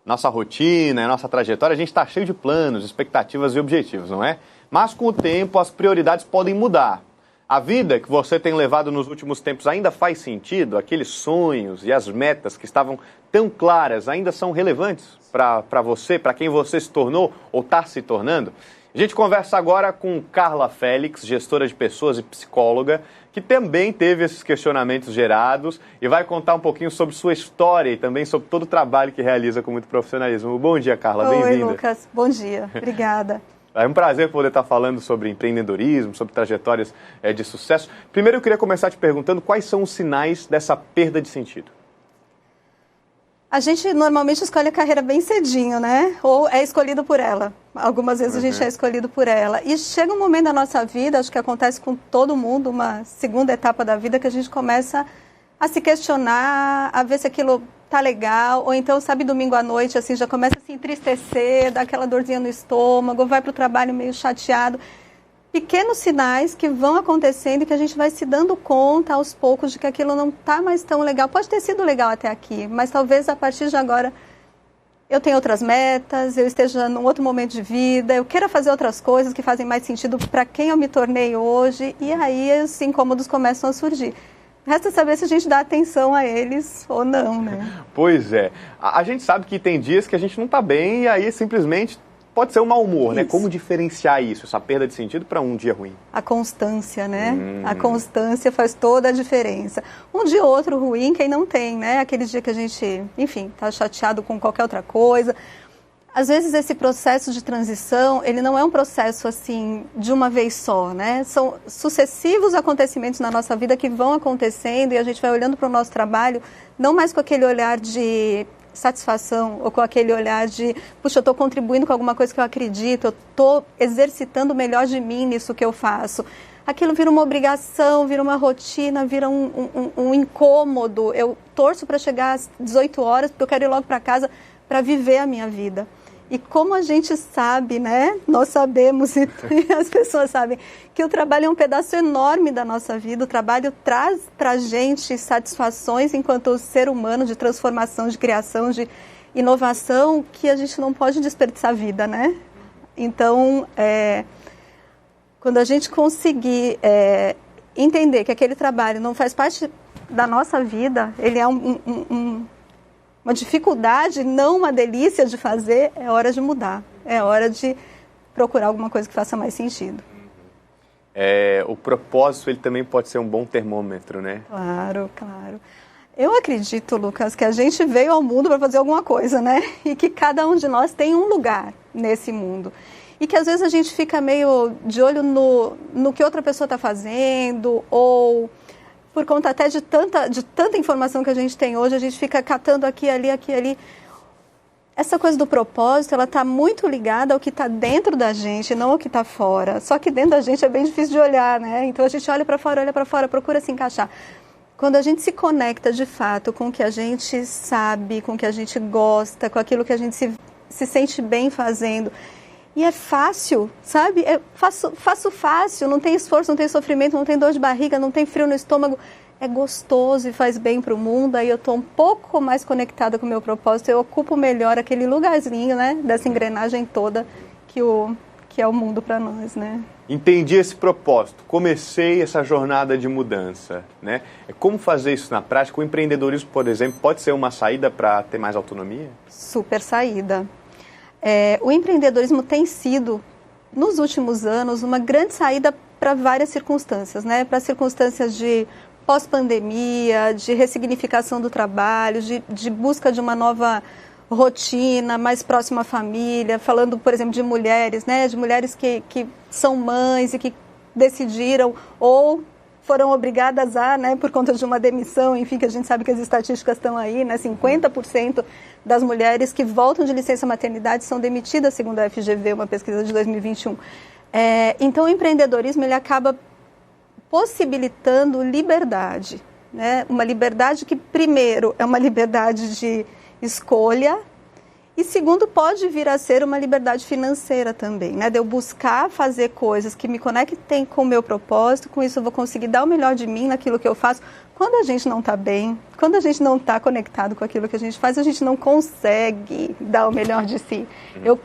nossa rotina, nossa trajetória, a gente está cheio de planos, expectativas e objetivos, não é? Mas com o tempo as prioridades podem mudar. A vida que você tem levado nos últimos tempos ainda faz sentido? Aqueles sonhos e as metas que estavam tão claras ainda são relevantes para você, para quem você se tornou ou está se tornando? A gente conversa agora com Carla Félix, gestora de pessoas e psicóloga, que também teve esses questionamentos gerados e vai contar um pouquinho sobre sua história e também sobre todo o trabalho que realiza com muito profissionalismo. Bom dia, Carla, bem-vinda. Oi, Lucas, bom dia, obrigada. É um prazer poder estar falando sobre empreendedorismo, sobre trajetórias de sucesso. Primeiro eu queria começar te perguntando quais são os sinais dessa perda de sentido. A gente normalmente escolhe a carreira bem cedinho, né? Ou é escolhido por ela. Algumas vezes a gente é escolhido por ela. E chega um momento da nossa vida, acho que acontece com todo mundo, uma segunda etapa da vida, que a gente começa a se questionar, a ver se aquilo tá legal, ou então, sabe, domingo à noite, assim, já começa a se entristecer, dá aquela dorzinha no estômago, vai para o trabalho meio chateado. Pequenos sinais que vão acontecendo e que a gente vai se dando conta aos poucos de que aquilo não está mais tão legal. Pode ter sido legal até aqui, mas talvez a partir de agora eu tenha outras metas, eu esteja num outro momento de vida, eu queira fazer outras coisas que fazem mais sentido para quem eu me tornei hoje, e aí os incômodos começam a surgir. Resta saber se a gente dá atenção a eles ou não, né? Pois é. A gente sabe que tem dias que a gente não está bem e aí simplesmente pode ser um mau humor, né? Como diferenciar isso, essa perda de sentido, para um dia ruim? A constância, né? A constância faz toda a diferença. Um dia ou outro ruim, quem não tem, né? Aquele dia que a gente, enfim, está chateado com qualquer outra coisa. Às vezes esse processo de transição, ele não é um processo assim de uma vez só, né? São sucessivos acontecimentos na nossa vida que vão acontecendo e a gente vai olhando para o nosso trabalho, não mais com aquele olhar de satisfação ou com aquele olhar de, puxa, eu estou contribuindo com alguma coisa que eu acredito, eu estou exercitando o melhor de mim nisso que eu faço. Aquilo vira uma obrigação, vira uma rotina, vira um incômodo. Eu torço para chegar às 18 horas porque eu quero ir logo para casa para viver a minha vida. E como a gente sabe, né, nós sabemos e as pessoas sabem que o trabalho é um pedaço enorme da nossa vida, o trabalho traz para a gente satisfações enquanto ser humano, de transformação, de criação, de inovação, que a gente não pode desperdiçar a vida, né? Então, quando a gente conseguir entender que aquele trabalho não faz parte da nossa vida, ele é uma dificuldade, não uma delícia de fazer, é hora de mudar. É hora de procurar alguma coisa que faça mais sentido. O propósito, ele também pode ser um bom termômetro, né? Claro, claro. Eu acredito, Lucas, que a gente veio ao mundo para fazer alguma coisa, né? E que cada um de nós tem um lugar nesse mundo. E que às vezes a gente fica meio de olho no que outra pessoa está fazendo, ou por conta até de tanta informação que a gente tem hoje, a gente fica catando aqui, ali. Essa coisa do propósito, ela está muito ligada ao que está dentro da gente, não ao que está fora. Só que dentro da gente é bem difícil de olhar, né? Então a gente olha para fora, procura se encaixar. Quando a gente se conecta de fato com o que a gente sabe, com o que a gente gosta, com aquilo que a gente se sente bem fazendo, e é fácil, sabe? Faço fácil, não tem esforço, não tem sofrimento, não tem dor de barriga, não tem frio no estômago. É gostoso e faz bem para o mundo, aí eu estou um pouco mais conectada com o meu propósito, eu ocupo melhor aquele lugarzinho, né? Dessa engrenagem toda que é o mundo para nós, né? Entendi esse propósito, comecei essa jornada de mudança, né? Como fazer isso na prática? O empreendedorismo, por exemplo, pode ser uma saída para ter mais autonomia? Super saída. O empreendedorismo tem sido, nos últimos anos, uma grande saída para várias circunstâncias, né? Para circunstâncias de pós-pandemia, de ressignificação do trabalho, de busca de uma nova rotina, mais próxima à família, falando, por exemplo, de mulheres, né? De mulheres que são mães e que decidiram ou foram obrigadas a, né, por conta de uma demissão, enfim, que a gente sabe que as estatísticas estão aí, né, 50% das mulheres que voltam de licença maternidade são demitidas, segundo a FGV, uma pesquisa de 2021. Então, o empreendedorismo, ele acaba possibilitando liberdade, né, uma liberdade que, primeiro, é uma liberdade de escolha E segundo, pode vir a ser uma liberdade financeira também, né? De eu buscar fazer coisas que me conectem com o meu propósito, com isso eu vou conseguir dar o melhor de mim naquilo que eu faço. Quando a gente não está bem, quando a gente não está conectado com aquilo que a gente faz, a gente não consegue dar o melhor de si. Eu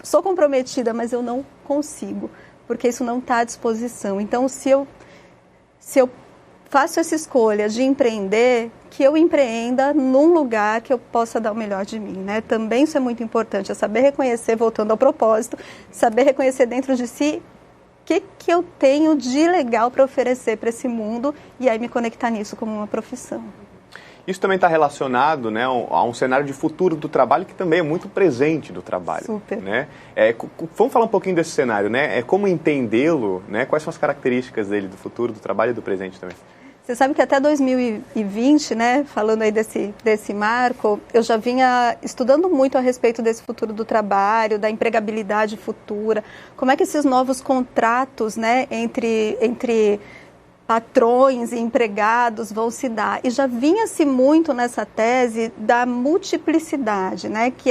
sou comprometida, mas eu não consigo, porque isso não está à disposição. Então, se eu faço essa escolha de empreender, que eu empreenda num lugar que eu possa dar o melhor de mim, né? Também isso é muito importante, é saber reconhecer, voltando ao propósito, saber reconhecer dentro de si o que eu tenho de legal para oferecer para esse mundo e aí me conectar nisso como uma profissão. Isso também está relacionado, né, a um cenário de futuro do trabalho que também é muito presente do trabalho. Super. Né? Vamos falar um pouquinho desse cenário, né? Como entendê-lo, né? Quais são as características dele, do futuro, do trabalho e do presente também? Você sabe que até 2020, né, falando aí desse marco, eu já vinha estudando muito a respeito desse futuro do trabalho, da empregabilidade futura, como é que esses novos contratos, né, entre patrões e empregados vão se dar. E já vinha-se muito nessa tese da multiplicidade, né, que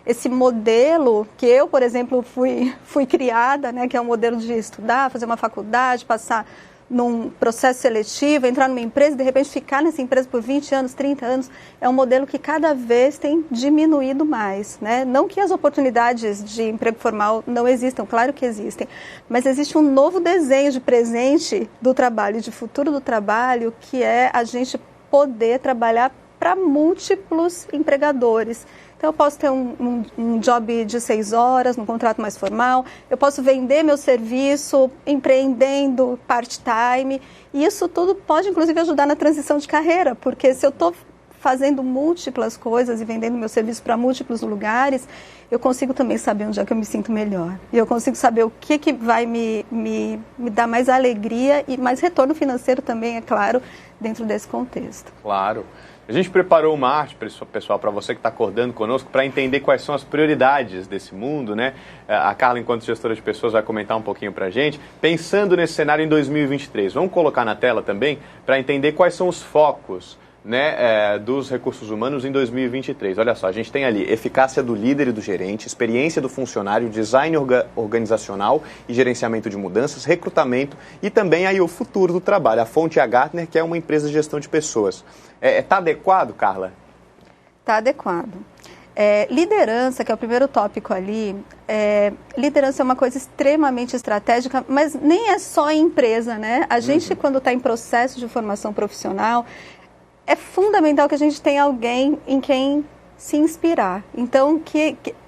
esse modelo que eu, por exemplo, fui criada, né, que é um modelo de estudar, fazer uma faculdade, passar num processo seletivo, entrar numa empresa e de repente ficar nessa empresa por 20 anos, 30 anos, é um modelo que cada vez tem diminuído mais, né? Não que as oportunidades de emprego formal não existam, claro que existem, mas existe um novo desenho de presente do trabalho, de futuro do trabalho, que é a gente poder trabalhar para múltiplos empregadores. Então, eu posso ter um job de 6 horas, num contrato mais formal, eu posso vender meu serviço empreendendo part-time, e isso tudo pode, inclusive, ajudar na transição de carreira, porque se eu estou fazendo múltiplas coisas e vendendo meu serviço para múltiplos lugares, eu consigo também saber onde é que eu me sinto melhor. E eu consigo saber o que vai me dar mais alegria e mais retorno financeiro também, é claro, dentro desse contexto. Claro. A gente preparou uma arte, pessoal, para você que está acordando conosco, para entender quais são as prioridades desse mundo, né? A Carla, enquanto gestora de pessoas, vai comentar um pouquinho para a gente. Pensando nesse cenário em 2023, vamos colocar na tela também para entender quais são os focos, né, dos recursos humanos em 2023. Olha só, a gente tem ali eficácia do líder e do gerente, experiência do funcionário, design organizacional e gerenciamento de mudanças, recrutamento e também aí o futuro do trabalho. A fonte é a Gartner, que é uma empresa de gestão de pessoas. Está adequado, Carla? Está adequado. Liderança, que é o primeiro tópico ali, liderança é uma coisa extremamente estratégica, mas nem é só em empresa, né? A gente, quando está em processo de formação profissional, é fundamental que a gente tenha alguém em quem se inspirar. Então,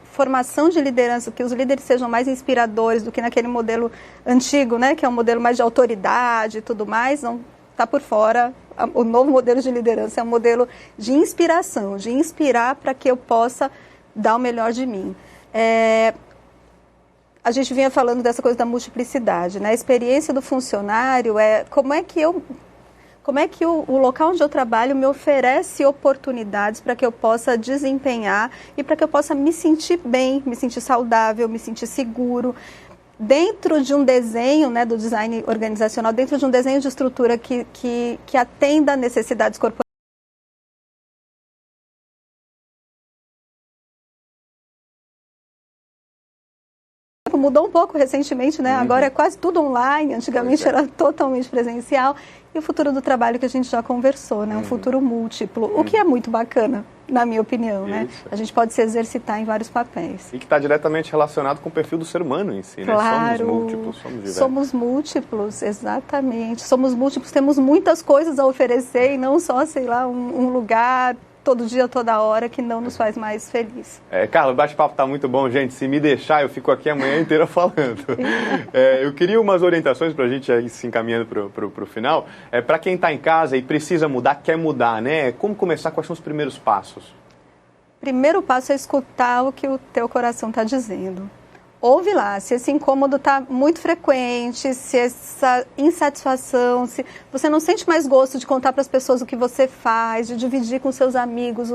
formação de liderança, que os líderes sejam mais inspiradores do que naquele modelo antigo, né? Que é um modelo mais de autoridade e tudo mais, não está por fora. O novo modelo de liderança é um modelo de inspiração, de inspirar para que eu possa dar o melhor de mim. A gente vinha falando dessa coisa da multiplicidade, né? A experiência do funcionário como é que o local onde eu trabalho me oferece oportunidades para que eu possa desempenhar e para que eu possa me sentir bem, me sentir saudável, me sentir seguro. Dentro de um desenho, né, do design organizacional, dentro de um desenho de estrutura que atenda a necessidades corporativas. Mudou um pouco recentemente, né? Agora é quase tudo online, antigamente era totalmente presencial. E o futuro do trabalho que a gente já conversou, né? Um futuro múltiplo, o que é muito bacana, na minha opinião, né? A gente pode se exercitar em vários papéis. E que está diretamente relacionado com o perfil do ser humano em si, né? Claro, somos múltiplos, somos diversos. Somos múltiplos, exatamente. Somos múltiplos, temos muitas coisas a oferecer e não só, sei lá, um lugar todo dia, toda hora, que não nos faz mais feliz. Carla, o bate-papo está muito bom, gente. Se me deixar, eu fico aqui a manhã inteira falando. Eu queria umas orientações para a gente ir se encaminhando para o final. Para quem está em casa e precisa mudar, quer mudar, né? Como começar? Quais são os primeiros passos? Primeiro passo é escutar o que o teu coração está dizendo. Ouve lá, se esse incômodo está muito frequente, se essa insatisfação, se você não sente mais gosto de contar para as pessoas o que você faz, de dividir com seus amigos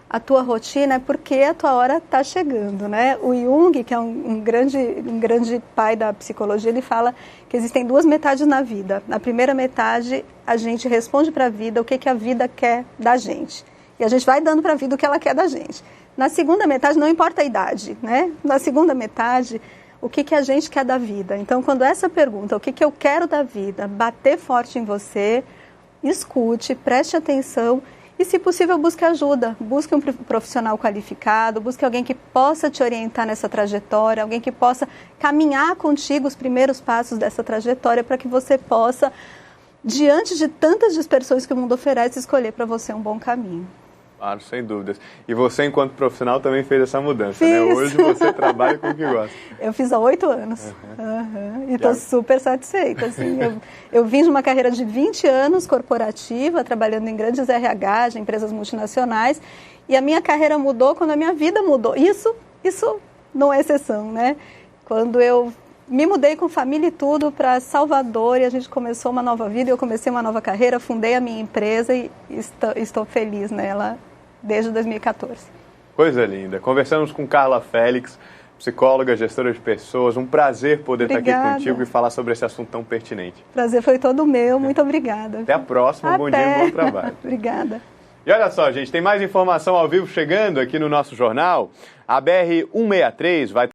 a tua rotina, é porque a tua hora está chegando, né? O Jung, que é um grande pai da psicologia, ele fala que existem 2 metades na vida. Na primeira metade, a gente responde para a vida o que a vida quer da gente. E a gente vai dando para a vida o que ela quer da gente. Na segunda metade, não importa a idade, né? Na segunda metade, o que a gente quer da vida? Então, quando essa pergunta, o que eu quero da vida, bater forte em você, escute, preste atenção e, se possível, busque ajuda. Busque um profissional qualificado, busque alguém que possa te orientar nessa trajetória, alguém que possa caminhar contigo os primeiros passos dessa trajetória para que você possa, diante de tantas dispersões que o mundo oferece, escolher para você um bom caminho. Claro, sem dúvidas. E você, enquanto profissional, também fez essa mudança, né? Hoje você trabalha com o que gosta. Eu fiz há 8 anos. E estou super satisfeita. Assim, eu vim de uma carreira de 20 anos corporativa, trabalhando em grandes RH, de empresas multinacionais, e a minha carreira mudou quando a minha vida mudou. Isso não é exceção, né? Quando eu me mudei com família e tudo para Salvador, e a gente começou uma nova vida, eu comecei uma nova carreira, fundei a minha empresa e estou feliz nela desde 2014. Coisa linda. Conversamos com Carla Félix, psicóloga, gestora de pessoas. Um prazer poder estar aqui contigo e falar sobre esse assunto tão pertinente. Prazer foi todo meu. Muito obrigada. Até a próxima. Bom dia e bom trabalho. Obrigada. E olha só, gente, tem mais informação ao vivo chegando aqui no nosso jornal. A BR-163 vai